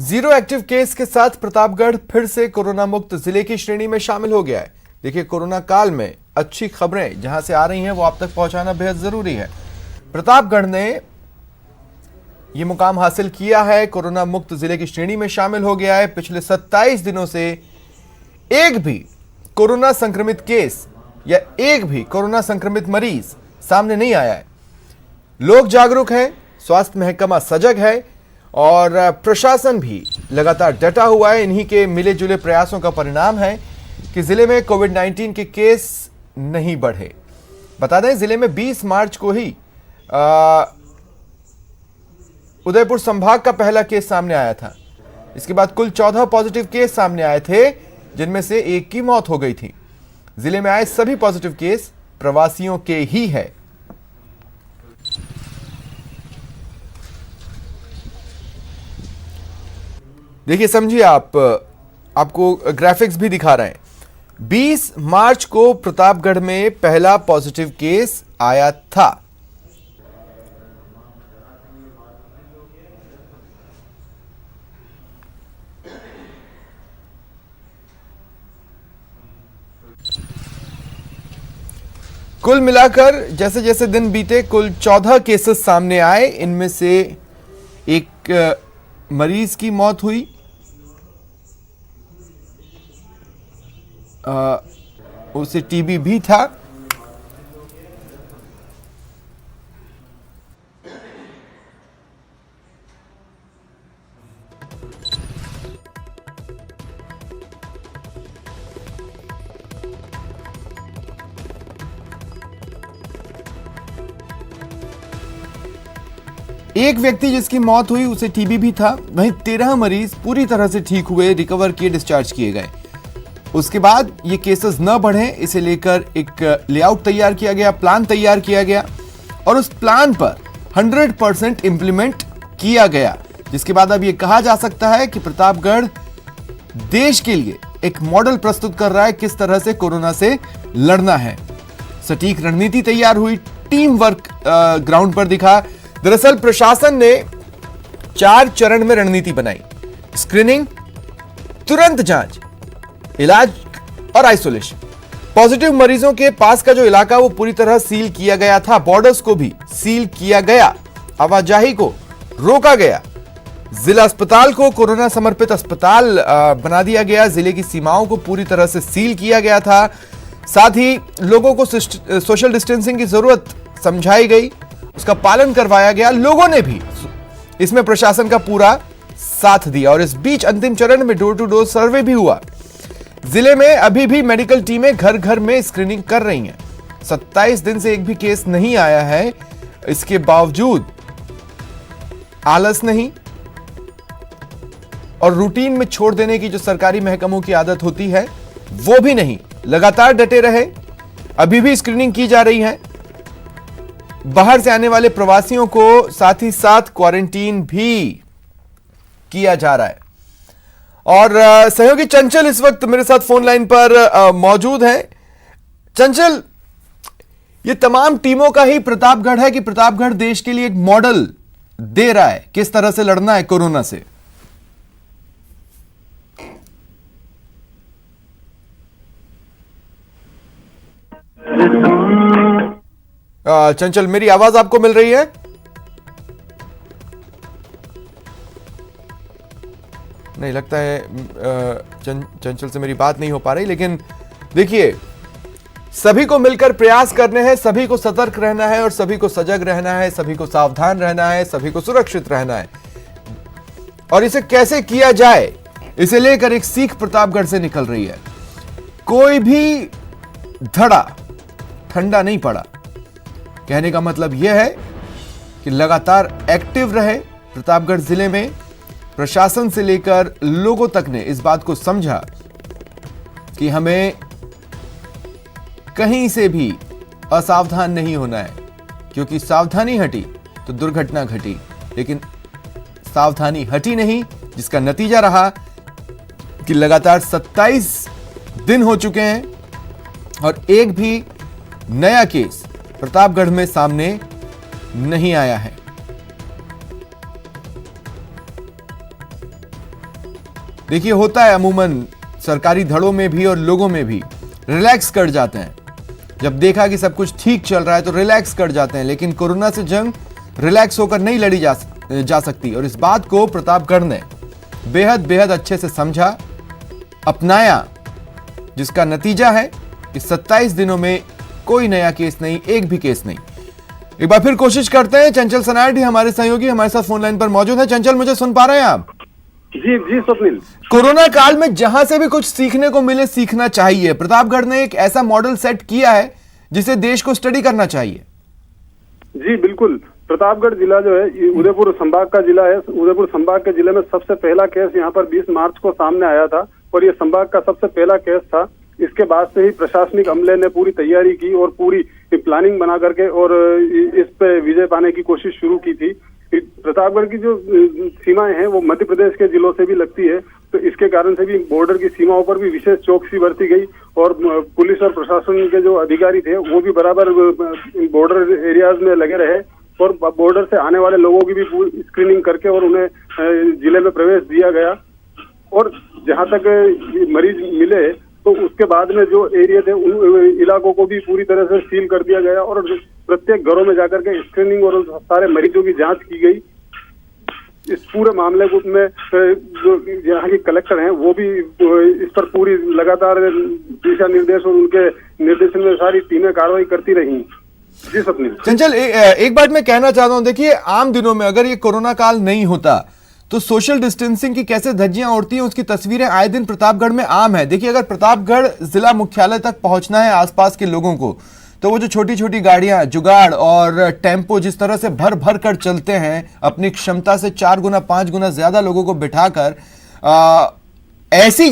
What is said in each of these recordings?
Zero active case के साथ प्रतापगढ़ फिर से कोरोना मुक्त जिले की श्रेणी में शामिल हो गया है। देखिए, कोरोना काल में अच्छी खबरें जहां से आ रही हैं वो आप तक पहुंचाना बेहद जरूरी है। प्रतापगढ़ ने ये मुकाम हासिल किया है, कोरोना मुक्त जिले की श्रेणी में शामिल हो गया है। पिछले 27 दिनों से एक भी कोरोना संक्रमित केस या एक भी कोरोना संक्रमित मरीज सामने नहीं आया है। लोग जागरूक हैं, स्वास्थ्य महकमा सजग है और प्रशासन भी लगातार डटा हुआ है। इन्हीं के मिले जुले प्रयासों का परिणाम है कि जिले में कोविड-19 के केस नहीं बढ़े। बता दें, जिले में 20 मार्च को ही उदयपुर संभाग का पहला केस सामने आया था। इसके बाद कुल 14 पॉजिटिव केस सामने आए थे, जिनमें से एक की मौत हो गई थी। जिले में आए सभी पॉजिटिव केस प्रवासियों के ही है। देखिए, समझिए, आपको ग्राफिक्स भी दिखा रहे हैं। 20 मार्च को प्रतापगढ़ में पहला पॉजिटिव केस आया था। कुल मिलाकर जैसे जैसे दिन बीते कुल 14 केसेस सामने आए। इनमें से एक मरीज की मौत हुई। उसे टीबी भी था। एक व्यक्ति जिसकी मौत हुई उसे टीबी भी था। वहीं 13 मरीज पूरी तरह से ठीक हुए, रिकवर किए, डिस्चार्ज किए गए। उसके बाद ये केसेस न बढ़े, इसे लेकर एक लेआउट तैयार किया गया, प्लान तैयार किया गया और उस प्लान पर 100% इंप्लीमेंट किया गया। जिसके बाद अब ये कहा जा सकता है कि प्रतापगढ़ देश के लिए एक मॉडल प्रस्तुत कर रहा है किस तरह से कोरोना से लड़ना है। सटीक रणनीति तैयार हुई, टीम वर्क ग्राउंड पर दिखा। दरअसल प्रशासन ने 4 चरण में रणनीति बनाई: स्क्रीनिंग, तुरंत जांच, इलाज और आइसोलेशन। पॉजिटिव मरीजों के पास का जो इलाका वो पूरी तरह सील किया गया था। बॉर्डर्स को भी सील किया गया, आवाजाही को रोका गया। जिला अस्पताल को कोरोना समर्पित अस्पताल बना दिया गया। जिले की सीमाओं को पूरी तरह से सील किया गया था। साथ ही लोगों को सोशल डिस्टेंसिंग की जरूरत समझाई गई, उसका पालन करवाया गया। लोगों ने भी इसमें प्रशासन का पूरा साथ दिया और इस बीच अंतिम चरण में डोर टू डोर सर्वे भी हुआ। जिले में अभी भी मेडिकल टीमें घर घर में स्क्रीनिंग कर रही हैं। 27 दिन से एक भी केस नहीं आया है, इसके बावजूद आलस नहीं और रूटीन में छोड़ देने की जो सरकारी महकमों की आदत होती है वो भी नहीं, लगातार डटे रहे। अभी भी स्क्रीनिंग की जा रही है। बाहर से आने वाले प्रवासियों को साथ ही साथ क्वारंटीन भी किया जा रहा है। और सहयोगी चंचल इस वक्त मेरे साथ फोन लाइन पर मौजूद हैं। चंचल, ये तमाम टीमों का ही प्रतापगढ़ है कि प्रतापगढ़ देश के लिए एक मॉडल दे रहा है किस तरह से लड़ना है कोरोना से। चंचल, मेरी आवाज आपको मिल रही है? नहीं, लगता है चंचल से मेरी बात नहीं हो पा रही। लेकिन देखिए, सभी को मिलकर प्रयास करने हैं, सभी को सतर्क रहना है और सभी को सजग रहना है, सभी को सावधान रहना है, सभी को सुरक्षित रहना है। और इसे कैसे किया जाए, इसे लेकर एक सीख प्रतापगढ़ से निकल रही है। कोई भी धड़ा ठंडा नहीं पड़ा। कहने का मतलब यह है कि लगातार एक्टिव रहे। प्रतापगढ़ जिले में प्रशासन से लेकर लोगों तक ने इस बात को समझा कि हमें कहीं से भी असावधान नहीं होना है, क्योंकि सावधानी हटी तो दुर्घटना घटी। लेकिन सावधानी हटी नहीं, जिसका नतीजा रहा कि लगातार 27 दिन हो चुके हैं और एक भी नया केस प्रतापगढ़ में सामने नहीं आया है। देखिए, होता है अमूमन सरकारी धड़ों में भी और लोगों में भी, रिलैक्स कर जाते हैं। जब देखा कि सब कुछ ठीक चल रहा है तो रिलैक्स कर जाते हैं, लेकिन कोरोना से जंग रिलैक्स होकर नहीं लड़ी जा सकती। और इस बात को प्रतापगढ़ ने बेहद बेहद अच्छे से समझा, अपनाया, जिसका नतीजा है कि 27 दिनों में कोई नया केस नहीं, एक भी केस नहीं। एक बार फिर कोशिश करते हैं। चंचल सनाटी हमारे सहयोगी हमारे साथ फोन लाइन पर मौजूद है। चंचल, मुझे सुन पा रहे हैं आप? जी जी स्वप्निल, कोरोना काल में जहां से भी कुछ सीखने को मिले, सीखना चाहिए। प्रतापगढ़ ने एक ऐसा मॉडल सेट किया है जिसे देश को स्टडी करना चाहिए। जी बिल्कुल। प्रतापगढ़ जिला जो है ये उदयपुर संभाग का जिला है। उदयपुर संभाग के जिले में सबसे पहला केस यहाँ पर 20 मार्च को सामने आया था और ये संभाग का सबसे पहला केस था। इसके बाद से ही प्रशासनिक अमले ने पूरी तैयारी की और पूरी प्लानिंग बना करके और इस पे विजय पाने की कोशिश शुरू की थी। प्रतापगढ़ की जो सीमाएं हैं वो मध्य प्रदेश के जिलों से भी लगती है, तो इसके कारण से भी बॉर्डर की सीमाओं पर भी विशेष चौकसी बरती गई और पुलिस और प्रशासन के जो अधिकारी थे वो भी बराबर बॉर्डर एरियाज में लगे रहे और बॉर्डर से आने वाले लोगों की भी स्क्रीनिंग करके और उन्हें जिले में प्रवेश दिया गया। और जहां तक मरीज मिले तो उसके बाद में जो एरिया थे उन इलाकों को भी पूरी तरह से सील कर दिया गया और प्रत्येक घरों में जाकर के स्क्रीनिंग और सारे मरीजों की जांच की गई। इस पूरे मामले में जो यहाँ के कलेक्टर हैं वो भी इस पर पूरी लगातार दिशा निर्देश और उनके निर्देशन में सारी टीमें कार्रवाई करती रही। जी सपनील। चंचल, एक बात मैं कहना चाहता हूं, देखिए आम दिनों में अगर ये कोरोना काल नहीं होता तो सोशल डिस्टेंसिंग की कैसे धज्जियां उड़ती हैं उसकी तस्वीरें आए दिन प्रतापगढ़ में आम है। देखिए, अगर प्रतापगढ़ जिला मुख्यालय तक पहुंचना है आसपास के लोगों को, तो वो जो छोटी छोटी गाड़ियां, जुगाड़ और टेम्पो जिस तरह से भर भर कर चलते हैं, अपनी क्षमता से 4 गुना 5 गुना ज्यादा लोगों को बिठाकर ऐसी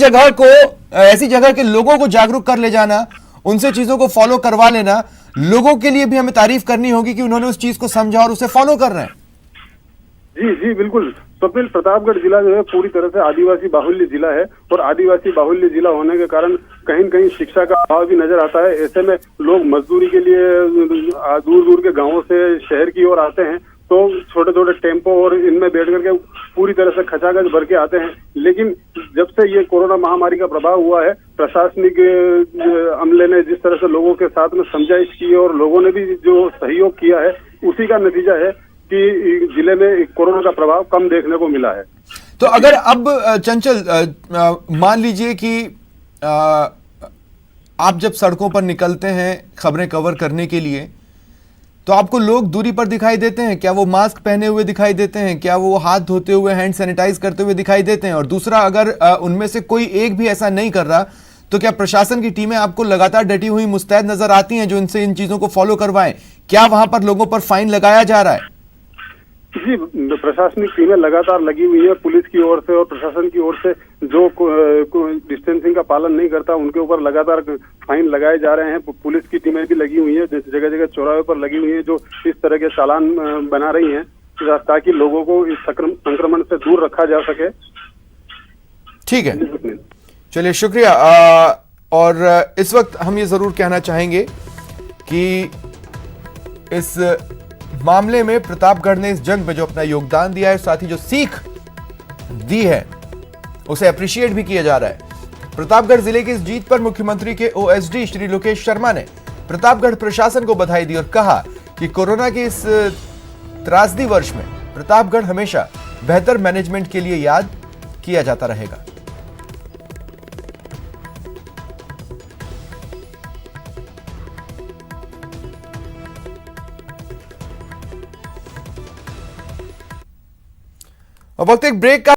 जगह के लोगों को जागरूक कर ले जाना, उनसे चीजों को फॉलो करवा लेना, लोगों के लिए भी हमें तारीफ करनी होगी कि उन्होंने उस चीज को समझा और उसे फॉलो कर रहे हैं। जी जी बिल्कुल स्वप्निल। प्रतापगढ़ जिला जो है पूरी तरह से आदिवासी बाहुल्य जिला है और आदिवासी बाहुल्य जिला होने के कारण कहीं न कहीं शिक्षा का अभाव भी नजर आता है। ऐसे में लोग मजदूरी के लिए दूर दूर के गांवों से शहर की ओर आते हैं, तो छोटे छोटे टेम्पो और इनमें बैठ करके पूरी तरह से खचाखच भर के आते हैं। लेकिन जब से ये कोरोना महामारी का प्रभाव हुआ है, प्रशासनिक अमले ने जिस तरह से लोगों के साथ में समझाइश की और लोगों ने भी जो सहयोग किया है, उसी का नतीजा है कि जिले में कोरोना का प्रभाव कम देखने को मिला है। तो अगर अब चंचल मान लीजिए कि आप जब सड़कों पर निकलते हैं खबरें कवर करने के लिए, तो आपको लोग दूरी पर दिखाई देते हैं? क्या वो मास्क पहने हुए दिखाई देते हैं? क्या वो हाथ धोते हुए, हैंड सैनिटाइज करते हुए दिखाई देते हैं? और दूसरा, अगर उनमें से कोई एक भी ऐसा नहीं कर रहा, तो क्या प्रशासन की टीमें आपको लगातार डटी हुई मुस्तैद नजर आती हैं जो इनसे इन चीजों को फॉलो करवाएं? क्या वहां पर लोगों पर फाइन लगाया जा रहा है? जी, प्रशासनिक टीमें लगातार लगी हुई है पुलिस की ओर से और प्रशासन की ओर से। जो डिस्टेंसिंग का पालन नहीं करता उनके ऊपर लगातार फाइन लगाए जा रहे हैं। पुलिस की टीमें भी लगी हुई है, जगह जगह चौराहे पर लगी हुई है, जो इस तरह के चालान बना रही हैं ताकि लोगों को इस संक्रमण से दूर रखा जा सके। ठीक है, चलिए शुक्रिया। और इस वक्त हम ये जरूर कहना चाहेंगे कि इस मामले में प्रतापगढ़ ने इस जंग में जो अपना योगदान दिया है, साथ ही जो सीख दी है, उसे अप्रिशिएट भी किया जा रहा है। प्रतापगढ़ जिले की इस जीत पर मुख्यमंत्री के ओएसडी श्री लोकेश शर्मा ने प्रतापगढ़ प्रशासन को बधाई दी और कहा कि कोरोना के इस त्रासदी वर्ष में प्रतापगढ़ हमेशा बेहतर मैनेजमेंट के लिए याद किया जाता रहेगा। अब वक्त एक ब्रेक का